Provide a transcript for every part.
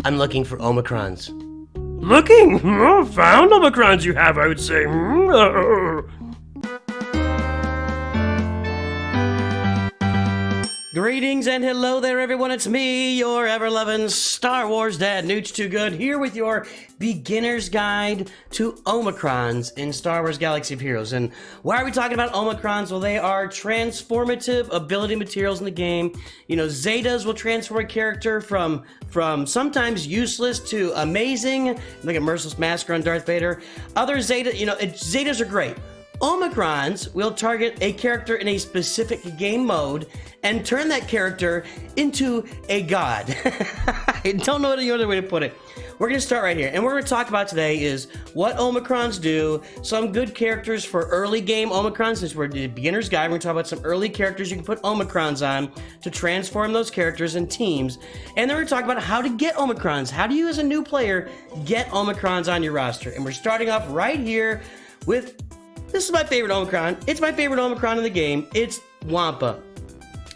I'm looking for Omicrons. Looking? Oh, found Omicrons you have, I would say. Greetings and hello there, everyone. It's me, your ever-loving Star Wars dad, Nooch Too Good, here with your beginner's guide to Omicrons in Star Wars Galaxy of Heroes. And why are we talking about Omicrons? Well, they are transformative ability materials in the game. You know, Zetas will transform a character from sometimes useless to amazing. Look at Merciless Massacre on Darth Vader. Other Zetas are great. Omicrons will target a character in a specific game mode and turn that character into a god. I don't know any other way to put it. We're going to start right here, and what we're going to talk about today is what Omicrons do, some good characters for early game Omicrons. Since we're the beginner's guide, we're going to talk about some early characters you can put Omicrons on to transform those characters in teams, and then we're going to talk about how to get Omicrons. How do you, as a new player, get Omicrons on your roster? And we're starting off right here with... This is my favorite Omicron. It's my favorite Omicron in the game. It's Wampa.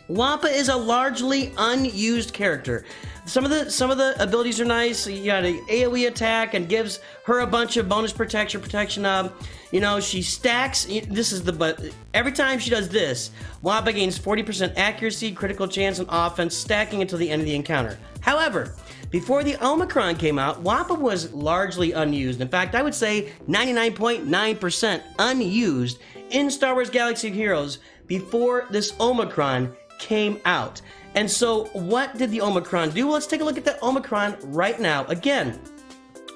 Wampa is a largely unused character. Some of the abilities are nice. You got an AoE attack and gives her a bunch of bonus protection up. You know, she stacks. But every time she does this, Wampa gains 40% accuracy, critical chance, and offense, stacking until the end of the encounter. However, before the Omicron came out, Wampa was largely unused. In fact, I would say 99.9% unused in Star Wars Galaxy of Heroes before this Omicron came out. And so what did the Omicron do? Well, let's take a look at that Omicron right now. Again,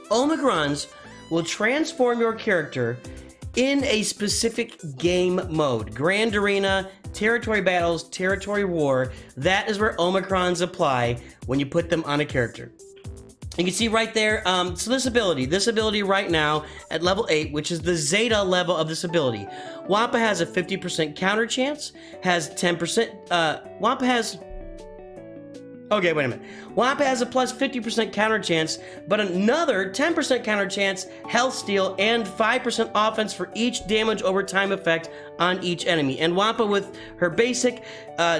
Omicrons will transform your character in a specific game mode. Grand Arena, Territory Battles, Territory War. That is where Omicrons apply when you put them on a character. You can see right there, so this ability right now at level 8, which is the Zeta level of this ability. Wampa has a 50% counter chance, has 10%, Wampa has... Okay, wait a minute. Wampa has a plus 50% counter chance, but another 10% counter chance, health steal, and 5% offense for each damage over time effect on each enemy. And Wampa with her basic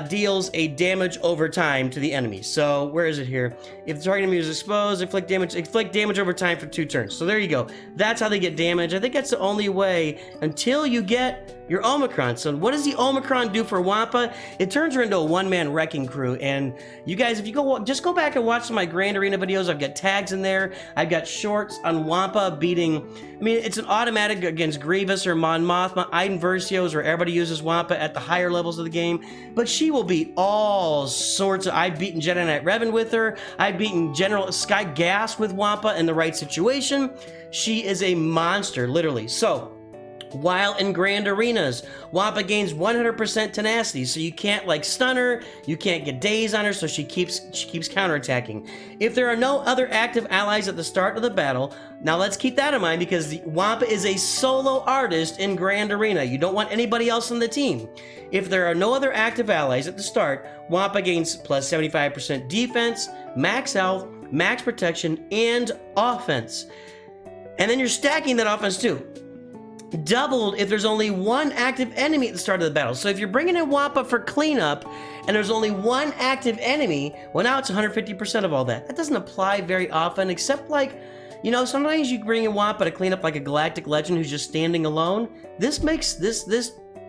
deals a damage over time to the enemy. So where is it here? If the target enemy is exposed, inflict damage over time for 2 turns. So there you go. That's how they get damage. I think that's the only way until you get your Omicron. So what does the Omicron do for Wampa? It turns her into a one-man wrecking crew. And you guys, if you just go back and watch some of my Grand Arena videos. I've got tags in there. I've got shorts on Wampa beating... I mean, it's an automatic against Grievous or Mon Mothma, Iden Versios, where everybody uses Wampa at the higher levels of the game. But she will beat all sorts of... I've beaten Jedi Knight Revan with her. I've beaten General Sky Gas with Wampa in the right situation. She is a monster, literally. So... while in Grand Arenas, Wampa gains 100% tenacity, so you can't like stun her, you can't get daze on her, so she keeps counterattacking. If there are no other active allies at the start of the battle, now let's keep that in mind because Wampa is a solo artist in Grand Arena. You don't want anybody else on the team. If there are no other active allies at the start, Wampa gains plus 75% defense, max health, max protection, and offense. And then you're stacking that offense too. Doubled if there's only one active enemy at the start of the battle. So if you're bringing in Wampa for cleanup and there's only one active enemy, well now it's 150% of all that. That doesn't apply very often except like, you know, sometimes you bring in Wampa to clean up like a galactic legend who's just standing alone. This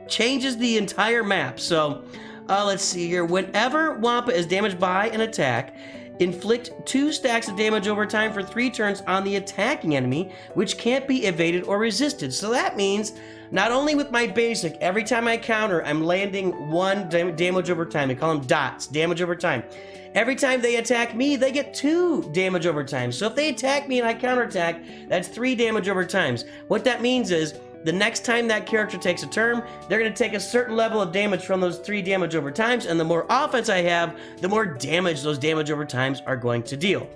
changes the entire map. So let's see here. Whenever Wampa is damaged by an attack, inflict 2 stacks of damage over time for 3 turns on the attacking enemy, which can't be evaded or resisted. So that means not only with my basic, every time I counter, I'm landing 1 damage over time. I call them dots, damage over time. Every time they attack me, they get 2 damage over time. So if they attack me and I counterattack, that's 3 damage over times. What that means is, the next time that character takes a turn, they're going to take a certain level of damage from those 3 damage over times, and the more offense I have, the more damage those damage over times are going to deal.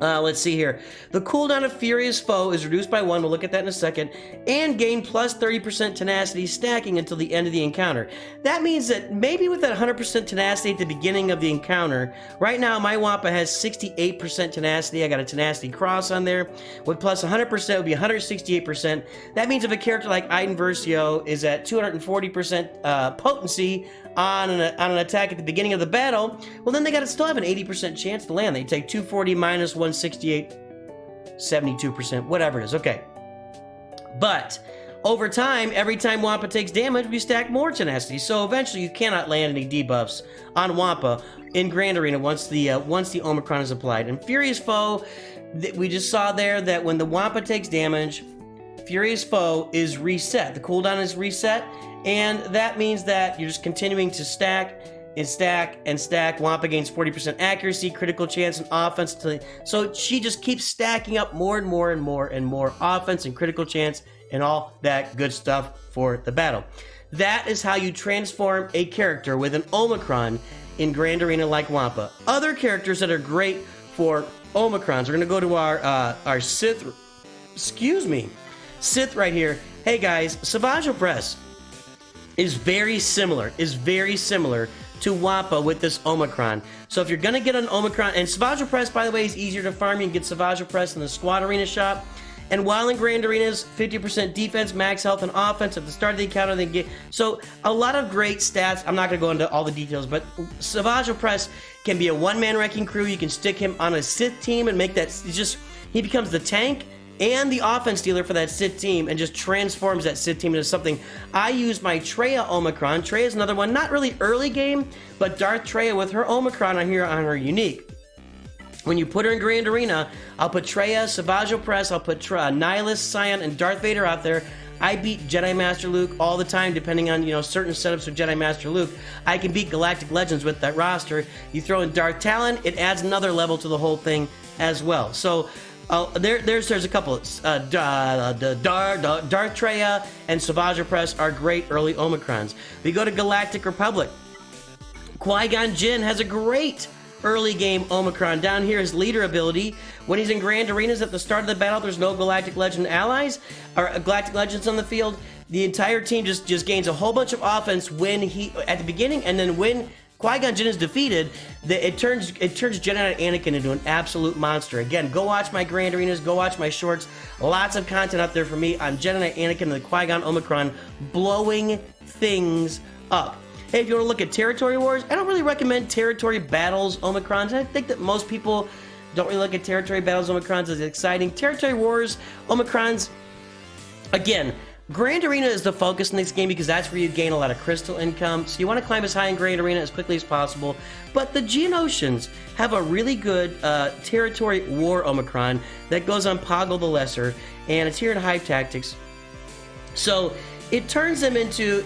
Let's see here. The cooldown of Furious Foe is reduced by 1, we'll look at that in a second, and gain plus 30% tenacity stacking until the end of the encounter. That means that maybe with that 100% tenacity at the beginning of the encounter, right now my Wampa has 68% tenacity, I got a tenacity cross on there, with plus 100% would be 168%. That means if a character like Iden Versio is at 240% potency on an attack at the beginning of the battle, well then they gotta still have an 80% chance to land. They take 240 minus 168, 72%, whatever it is, okay. But over time, every time Wampa takes damage, we stack more tenacity, so eventually you cannot land any debuffs on Wampa in Grand Arena once the Omicron is applied. And Furious Foe, we just saw there that when the Wampa takes damage, Furious Foe is reset. The cooldown is reset, and that means that you're just continuing to stack and stack and stack. Wampa gains 40% accuracy, critical chance, and offense. So she just keeps stacking up more and more and more and more offense and critical chance and all that good stuff for the battle. That is how you transform a character with an Omicron in Grand Arena like Wampa. Other characters that are great for Omicrons, we're going to go to our Sith, Sith right here. Hey guys, swgoh Press is very similar to Wampa with this Omicron. So if you're gonna get an Omicron, and swgoh Press, by the way, is easier to farm. You can get swgoh Press in the Squad Arena shop. And while in Grand Arenas, 50% defense, max health, and offense at the start of the encounter, they get so a lot of great stats. I'm not gonna go into all the details, but swgoh Press can be a one-man wrecking crew. You can stick him on a Sith team and make that he becomes the tank and the offense dealer for that Sith team and just transforms that Sith team into something. I use my Traya Omicron. Traya is another one, not really early game, but Darth Traya with her Omicron on here on her unique. When you put her in Grand Arena, I'll put Traya, swgoh Press, I'll put Nihilus, Scion, and Darth Vader out there. I beat Jedi Master Luke all the time, depending on, certain setups with Jedi Master Luke. I can beat Galactic Legends with that roster. You throw in Darth Talon, it adds another level to the whole thing as well. So, there's a couple. Darth Traya and swgoh Press are great early Omicrons. We go to Galactic Republic. Qui-Gon Jinn has a great early game Omicron. Down here, his leader ability. When he's in Grand Arenas at the start of the battle, there's no Galactic Legend allies or Galactic Legends on the field. The entire team just gains a whole bunch of offense when at the beginning, and then when Qui-Gon Jinn is defeated, it turns Jedi Knight Anakin into an absolute monster. Again, go watch my Grand Arenas, go watch my shorts. Lots of content out there for me on Jedi Knight Anakin and the Qui-Gon Omicron blowing things up. Hey, if you want to look at Territory Wars, I don't really recommend Territory Battles Omicrons. I think that most people don't really look at Territory Battles Omicrons as exciting. Territory Wars Omicrons, again, Grand Arena is the focus in this game because that's where you gain a lot of crystal income. So you want to climb as high in Grand Arena as quickly as possible. But the Geonosians have a really good Territory War Omicron that goes on Poggle the Lesser, and it's here in Hive Tactics. So it turns them into,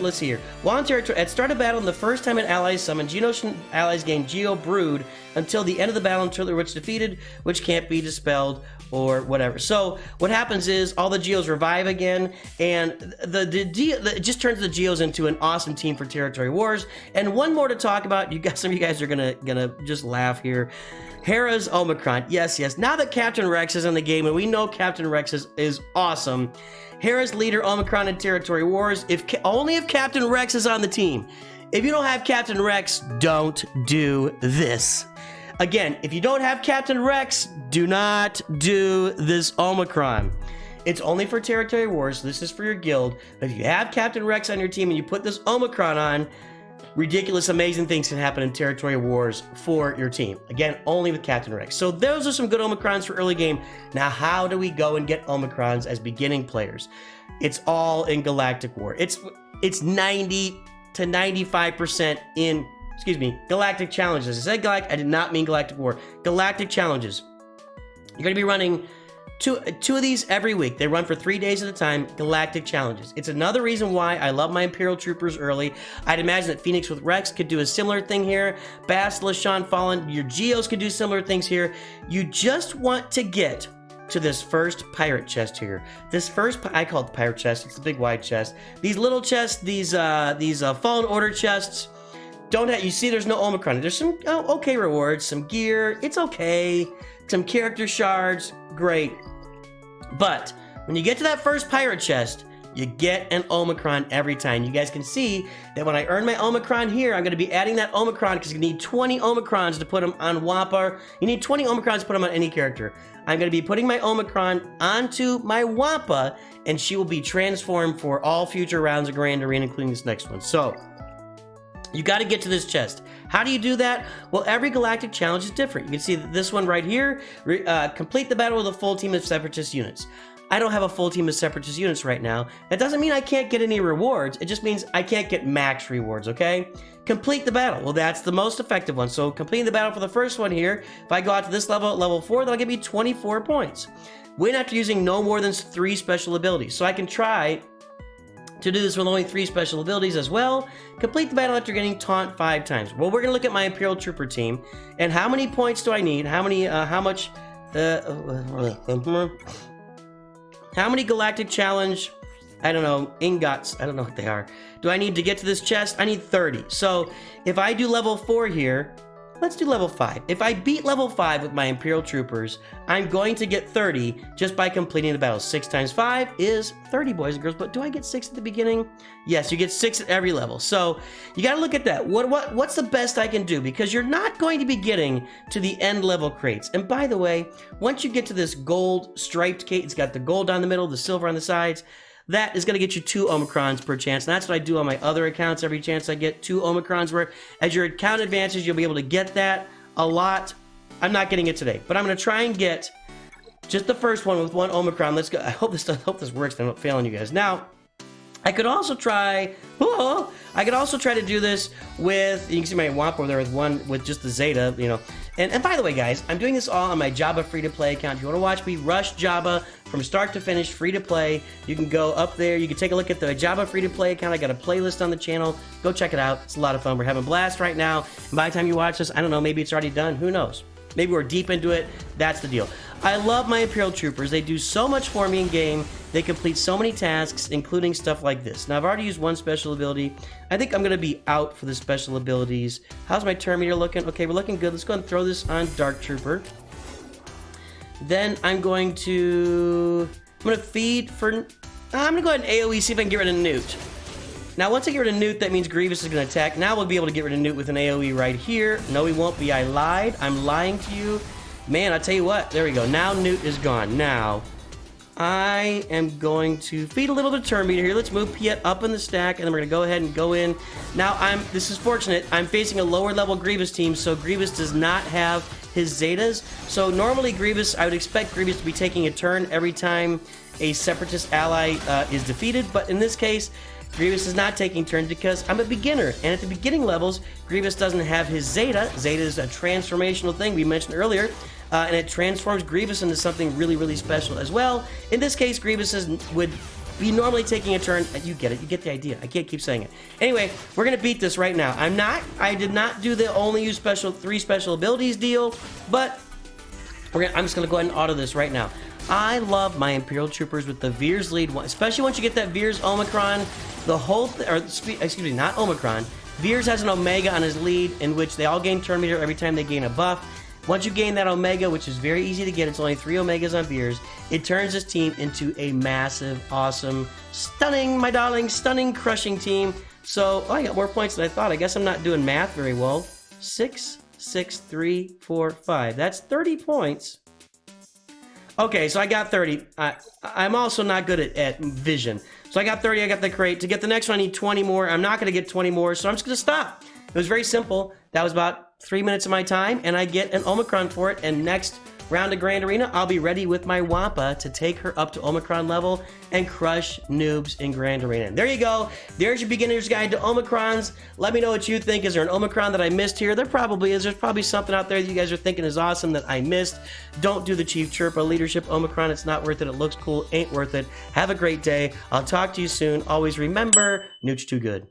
let's see here. While in territory, at start of battle, and the first time an ally is summoned, Geonosian allies gain Geo Brood until the end of the battle, until they're defeated, which can't be dispelled or whatever. So what happens is all the Geos revive again, and it just turns the Geos into an awesome team for Territory Wars. And one more to talk about. Some of you guys are gonna just laugh here. Hera's Omicron. Yes. Now that Captain Rex is in the game, and we know Captain Rex is awesome. Hera's leader Omicron in Territory Wars. Only if Captain Rex is on the team. If you don't have Captain Rex, don't do this. Again, if you don't have Captain Rex, do not do this Omicron. It's only for Territory Wars. This is for your guild. But if you have Captain Rex on your team and you put this Omicron on, ridiculous, amazing things can happen in Territory Wars for your team. Again, only with Captain Rex. So those are some good Omicrons for early game. Now, how do we go and get Omicrons as beginning players? It's all in Galactic War. It's 90 to 95% in, Galactic Challenges. I said Galactic, I did not mean Galactic War. Galactic Challenges. You're going to be running two of these every week. They run for 3 days at a time. Galactic Challenges. It's another reason why I love my Imperial Troopers early. I'd imagine that Phoenix with Rex could do a similar thing here. Basilisk, Sean Fallen, your Geos could do similar things here. You just want to get to this first pirate chest here. I call it the pirate chest. It's the big wide chest. These little chests, these Fallen Order chests, don't have, you see there's no Omicron. There's some okay rewards, some gear, it's okay. Some character shards, great. But when you get to that first pirate chest, you get an Omicron every time. You guys can see that when I earn my Omicron here, I'm going to be adding that Omicron because you need 20 Omicrons to put them on Wappa. You need 20 Omicrons to put them on any character. I'm going to be putting my Omicron onto my Wappa, and she will be transformed for all future rounds of Grand Arena, including this next one. So, you got to get to this chest. How do you do that? Well, every galactic challenge is different. You can see that this one right here, complete the battle with a full team of Separatist units. I don't have a full team of Separatist units right now. That doesn't mean I can't get any rewards. It just means I can't get max rewards, okay? Complete the battle. Well, that's the most effective one. So completing the battle for the first one here, if I go out to this level at level 4, that'll give me 24 points. Win after using no more than 3 special abilities. So I can try to do this with only 3 special abilities as well. Complete the battle after getting taunt 5 times. Well, we're gonna look at my Imperial Trooper team and how many points do I need? How many galactic challenge, I don't know, ingots, I don't know what they are, do I need to get to this chest? I need 30. So if I do level 4 here, let's do level 5. If I beat level 5 with my Imperial Troopers, I'm going to get 30 just by completing the battle. 6 times 5 is 30, boys and girls. But do I get 6 at the beginning? Yes, you get 6 at every level. So you got to look at that. What's the best I can do? Because you're not going to be getting to the end level crates. And by the way, once you get to this gold striped crate, it's got the gold down the middle, the silver on the sides. That is going to get you 2 Omicrons per chance. And that's what I do on my other accounts. Every chance I get 2 Omicrons, where as your account advances, you'll be able to get that a lot. I'm not getting it today, but I'm going to try and get just the first one with 1 Omicron. Let's go. I hope this works. I'm not failing you guys. Now, I could also try to do this with, you can see my Wampa over there with just the Zeta, you know. And by the way, guys, I'm doing this all on my Jabba free-to-play account. If you want to watch me rush Jabba from start to finish, free-to-play, you can go up there. You can take a look at the Jabba free-to-play account. I got a playlist on the channel. Go check it out. It's a lot of fun. We're having a blast right now. And by the time you watch this, I don't know, maybe it's already done. Who knows? Maybe we're deep into it. That's the deal. I love my Imperial Troopers. They do so much for me in game. They complete so many tasks, including stuff like this. Now, I've already used 1 special ability. I think I'm going to be out for the special abilities. How's my turn meter looking? Okay, we're looking good. Let's go and throw this on Dark Trooper. Then I'm going to feed for... I'm going to go ahead and AoE, see if I can get rid of Newt. Now, once I get rid of Newt, that means Grievous is going to attack. Now we'll be able to get rid of Newt with an AoE right here. No, he won't be. I lied. I'm lying to you. Man, I'll tell you what. There we go. Now Newt is gone. Now, I am going to feed a little bit of turn meter here. Let's move Piet up in the stack, and then we're going to go ahead and go in. Now, this is fortunate. I'm facing a lower level Grievous team, so Grievous does not have his Zetas. So normally Grievous, I would expect Grievous to be taking a turn every time a Separatist ally is defeated, but in this case, Grievous is not taking turns because I'm a beginner, and at the beginning levels, Grievous doesn't have his Zeta. Zeta is a transformational thing we mentioned earlier, and it transforms Grievous into something really, really special as well. In this case, Grievous would be normally taking a turn. You get it. You get the idea. I can't keep saying it. Anyway, we're going to beat this right now. I did not do the only use 3 special abilities deal, but I'm just going to go ahead and auto this right now. I love my Imperial Troopers with the Veers lead one, especially once you get that Veers Omicron. The whole, excuse me, not Omicron. Veers has an Omega on his lead, in which they all gain turn meter every time they gain a buff. Once you gain that Omega, which is very easy to get, it's only 3 Omegas on Veers, it turns this team into a massive, awesome, stunning, my darling, stunning, crushing team. So, I got more points than I thought. I guess I'm not doing math very well. 6, 6, 3, 4, 5. That's 30 points. Okay, so I got 30. I'm also not good at vision. So I got 30, I got the crate. To get the next one, I need 20 more. I'm not going to get 20 more, so I'm just going to stop. It was very simple. That was about 3 minutes of my time, and I get an Omicron for it. And next round of Grand Arena, I'll be ready with my Wampa to take her up to Omicron level and crush noobs in Grand Arena. And there you go. There's your beginner's guide to Omicrons. Let me know what you think. Is there an Omicron that I missed here? There probably is. There's probably something out there that you guys are thinking is awesome that I missed. Don't do the Chief Chirpa Leadership Omicron. It's not worth it. It looks cool. Ain't worth it. Have a great day. I'll talk to you soon. Always remember, Nooch too good.